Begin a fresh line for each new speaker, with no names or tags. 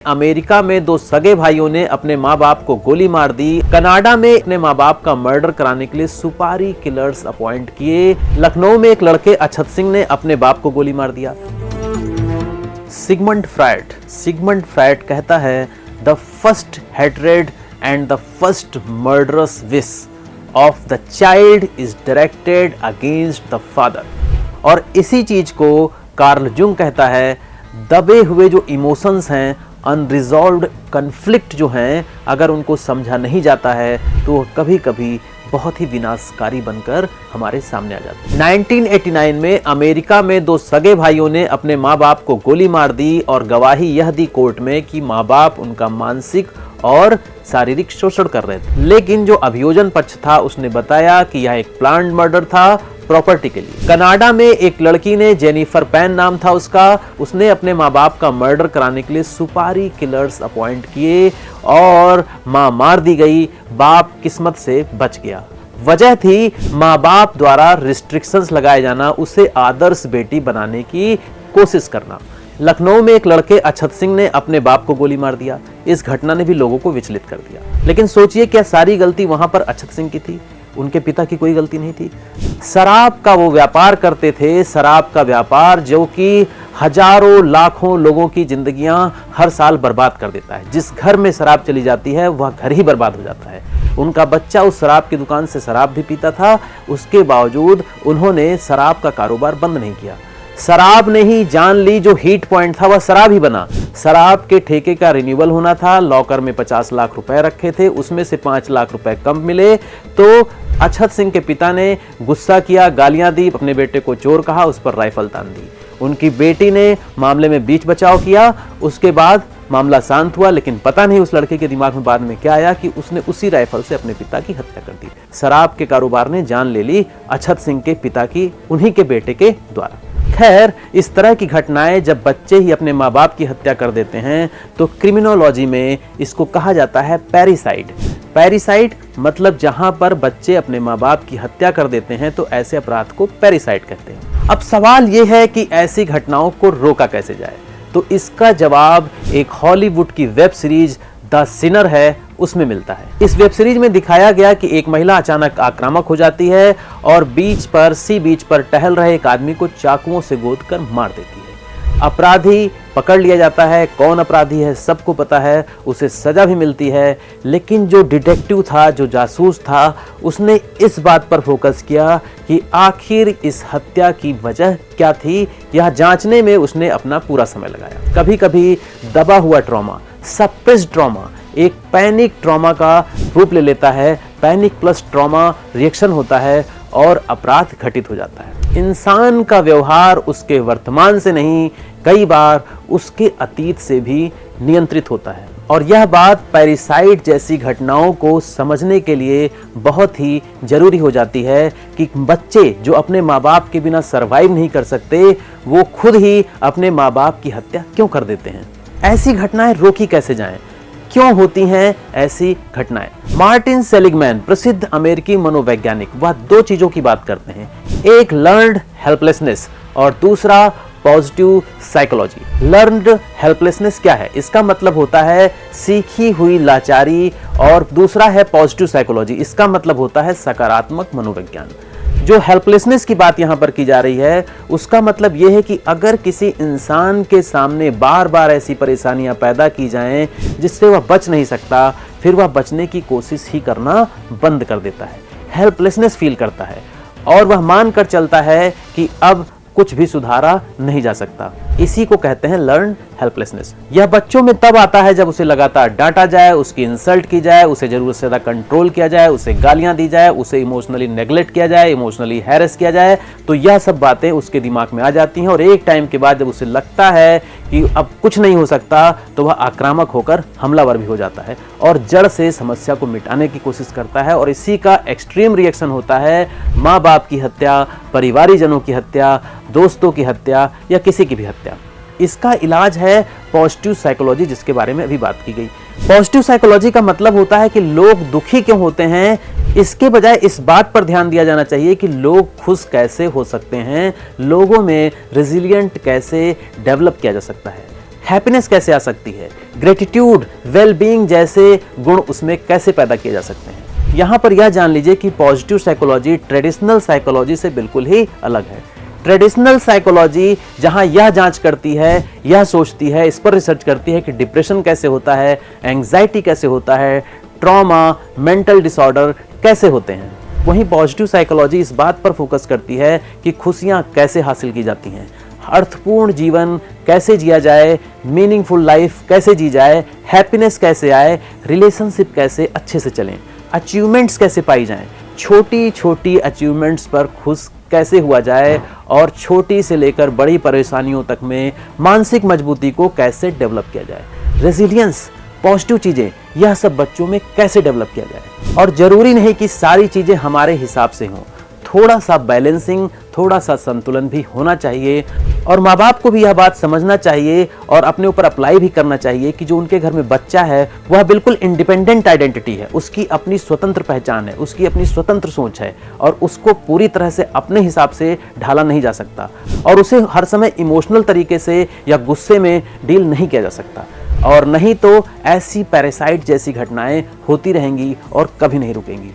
America में दो सगे भाइयों ने अपने माँ बाप को गोली मार दी। कनाडा में अपने माँ बाप का मर्डर कराने के लिए सुपारी किलर्स अपॉइंट किए। लखनऊ में एक लड़के अक्षत सिंह ने अपने बाप को गोली मार दिया। सिगमंड फ्रायड कहता है, the first hatred and the first murderous wish of the child is directed against the father. और इसी चीज को कार्ल जुंग कहता है, दबे हुए जो इमोशंस हैं, अनरिजॉल्व्ड कन्फ्लिक्ट जो हैं, अगर उनको समझा नहीं जाता है तो कभी कभी बहुत ही विनाशकारी बनकर हमारे सामने आ जाते हैं। 1989 में अमेरिका में दो सगे भाइयों ने अपने माँ बाप को गोली मार दी और गवाही यह दी कोर्ट में कि माँ बाप उनका मानसिक और शारीरिक शोषण कर रहे थे। लेकिन जो अभियोजन पक्ष था उसने बताया कि यह एक प्लान्ड मर्डर था, प्रॉपर्टी के लिए। कनाडा में एक लड़की ने, जेनिफर पैन नाम था उसका, उसने अपने माँ बाप का मर्डर कराने के लिए सुपारी किलर्स अपॉइंट किए और माँ मार दी गई, बाप किस्मत से बच गया। वजह थी माँ बाप द्वारा रिस्ट्रिक्शंस लगाए जाना, उसे आदर्श बेटी बनाने की कोशिश करना। लखनऊ में एक लड़के अक्षत सिंह ने अपने बाप को गोली मार दिया। इस घटना ने भी लोगों को विचलित कर दिया। लेकिन सोचिए, क्या सारी गलती वहां पर अक्षत सिंह की थी? उनके पिता की कोई गलती नहीं थी। शराब का वो व्यापार करते थे, शराब का व्यापार जो कि हजारों लाखों लोगों की जिंदगियां हर साल बर्बाद कर देता है। जिस घर में शराब चली जाती है वह घर ही बर्बाद हो जाता है। उनका बच्चा उस शराब की दुकान से शराब भी पीता था, उसके बावजूद उन्होंने शराब का कारोबार बंद नहीं किया। शराब ने ही जान ली, जो हीट पॉइंट था वह शराब ही बना। शराब के ठेके का रिन्यूअल होना था, लॉकर में 50 लाख रुपए रखे थे, उसमें से 5 लाख रुपए कम मिले तो अक्षत सिंह के पिता ने गुस्सा किया, गालियां दी, अपने बेटे को चोर कहा, उस पर राइफल तान दी। उनकी बेटी ने मामले में बीच बचाव किया। उसके बाद मामला शांत हुआ, लेकिन पता नहीं उस लड़के के दिमाग में बाद में क्या आया कि उसने उसी राइफल से अपने पिता की हत्या कर दी। शराब के कारोबार ने जान ले ली अक्षत सिंह के पिता की, उन्हीं के बेटे के द्वारा। खैर, इस तरह की घटनाएं जब बच्चे ही अपने माँ बाप की हत्या कर देते हैं तो क्रिमिनोलॉजी में इसको कहा जाता है पैरिसाइड। पैरिसाइड मतलब जहां पर बच्चे अपने माँ बाप की हत्या कर देते हैं तो ऐसे अपराध को पैरिसाइड कहते हैं। अब सवाल यह है कि ऐसी घटनाओं को रोका कैसे जाए, तो इसका जवाब एक हॉलीवुड की वेब सीरीज द सिनर है, उसमें मिलता है। इस वेब सीरीज में दिखाया गया कि एक महिला अचानक आक्रामक हो जाती है और सी बीच पर टहल रहे एक आदमी को चाकुओं से गोदकर मार देती है। अपराधी पकड़ लिया जाता है, कौन अपराधी है सबको पता है, उसे सजा भी मिलती है। लेकिन जो डिटेक्टिव था, जो जासूस था, उसने इस बात पर फोकस किया कि आखिर इस हत्या की वजह क्या थी। यह जांचने में उसने अपना पूरा समय लगाया। कभी कभी दबा हुआ ट्रॉमा, सप्रेस्ड ट्रॉमा, एक पैनिक ट्रॉमा का रूप ले लेता है। पैनिक प्लस ट्रॉमा रिएक्शन होता है और अपराध घटित हो जाता है। इंसान का व्यवहार उसके वर्तमान से नहीं, कई बार उसके अतीत से भी नियंत्रित होता है। और यह बात पैरिसाइड जैसी घटनाओं को समझने के लिए बहुत ही जरूरी हो जाती है कि बच्चे जो अपने माँ बाप के बिना सरवाइव नहीं कर सकते, वो खुद ही अपने माँ बाप की हत्या क्यों कर देते हैं। ऐसी घटनाएं रोकी कैसे जाएं? क्यों होती हैं ऐसी घटनाएं? मार्टिन सेलिगमैन, प्रसिद्ध अमेरिकी मनोवैज्ञानिक, वह दो चीजों की बात करते हैं, एक लर्न्ड हेल्पलेसनेस और दूसरा पॉजिटिव साइकोलॉजी। लर्न्ड हेल्पलेसनेस क्या है? इसका मतलब होता है सीखी हुई लाचारी, और दूसरा है पॉजिटिव साइकोलॉजी, इसका मतलब होता है सकारात्मक मनोविज्ञान। जो हेल्पलेसनेस की बात यहाँ पर की जा रही है, उसका मतलब यह है कि अगर किसी इंसान के सामने बार बार ऐसी परेशानियां पैदा की जाएं जिससे वह बच नहीं सकता, फिर वह बचने की कोशिश ही करना बंद कर देता है, हेल्पलेसनेस फील करता है और वह मानकर चलता है कि अब कुछ भी सुधारा नहीं जा सकता। इसी को कहते हैं लर्न हेल्पलेसनेस। यह बच्चों में तब आता है जब उसे लगातार डांटा जाए, उसकी इंसल्ट की जाए, उसे जरूरत से ज्यादा कंट्रोल किया जाए, उसे गालियां दी जाए, उसे इमोशनली नेग्लेक्ट किया जाए, इमोशनली हैरेस किया जाए। तो यह सब बातें उसके दिमाग में आ जाती हैं और एक टाइम के बाद जब उसे लगता है कि अब कुछ नहीं हो सकता, तो वह आक्रामक होकर हमलावर भी हो जाता है और जड़ से समस्या को मिटाने की कोशिश करता है। और इसी का एक्सट्रीम रिएक्शन होता है माँ बाप की हत्या, परिवारीजनों की हत्या, दोस्तों की हत्या या किसी की भी हत्या। इसका इलाज है पॉजिटिव साइकोलॉजी, जिसके बारे में अभी बात की गई। पॉजिटिव साइकोलॉजी का मतलब होता है कि लोग दुखी क्यों होते हैं, इसके बजाय इस बात पर ध्यान दिया जाना चाहिए कि लोग खुश कैसे हो सकते हैं, लोगों में रेजिलिएंट कैसे डेवलप किया जा सकता है। हैप्पीनेस कैसे आ सकती है, ग्रेटिट्यूड, वेल बीइंग जैसे गुण उसमें कैसे पैदा किए जा सकते हैं। यहाँ पर यह जान लीजिए कि पॉजिटिव साइकोलॉजी ट्रेडिशनल साइकोलॉजी से बिल्कुल ही अलग है। ट्रेडिशनल साइकोलॉजी जहां यह जांच करती है, यह सोचती है, इस पर रिसर्च करती है कि डिप्रेशन कैसे होता है, एंग्जाइटी कैसे होता है, ट्रॉमा, मेंटल डिसऑर्डर कैसे होते हैं। वहीं पॉजिटिव साइकोलॉजी इस बात पर फोकस करती है कि खुशियां कैसे हासिल की जाती हैं, अर्थपूर्ण जीवन कैसे जिया जाए, मीनिंगफुल लाइफ कैसे जी जाए, हैप्पीनेस कैसे आए, रिलेशनशिप कैसे अच्छे से चलें, अचीवमेंट्स कैसे पाई जाएं, छोटी छोटी अचीवमेंट्स पर खुश कैसे हुआ जाए और छोटी से लेकर बड़ी परेशानियों तक में मानसिक मजबूती को कैसे डेवलप किया जाए, रेजिलियंस, पॉजिटिव चीजें, यह सब बच्चों में कैसे डेवलप किया जाए। और जरूरी नहीं कि सारी चीजें हमारे हिसाब से हों, थोड़ा सा बैलेंसिंग, थोड़ा सा संतुलन भी होना चाहिए। और माँ बाप को भी यह बात समझना चाहिए और अपने ऊपर अप्लाई भी करना चाहिए कि जो उनके घर में बच्चा है वह बिल्कुल इंडिपेंडेंट आइडेंटिटी है, उसकी अपनी स्वतंत्र पहचान है, उसकी अपनी स्वतंत्र सोच है और उसको पूरी तरह से अपने हिसाब से ढाला नहीं जा सकता और उसे हर समय इमोशनल तरीके से या गुस्से में डील नहीं किया जा सकता। और नहीं तो ऐसी पैरासाइट जैसी घटनाएं होती रहेंगी और कभी नहीं रुकेंगी।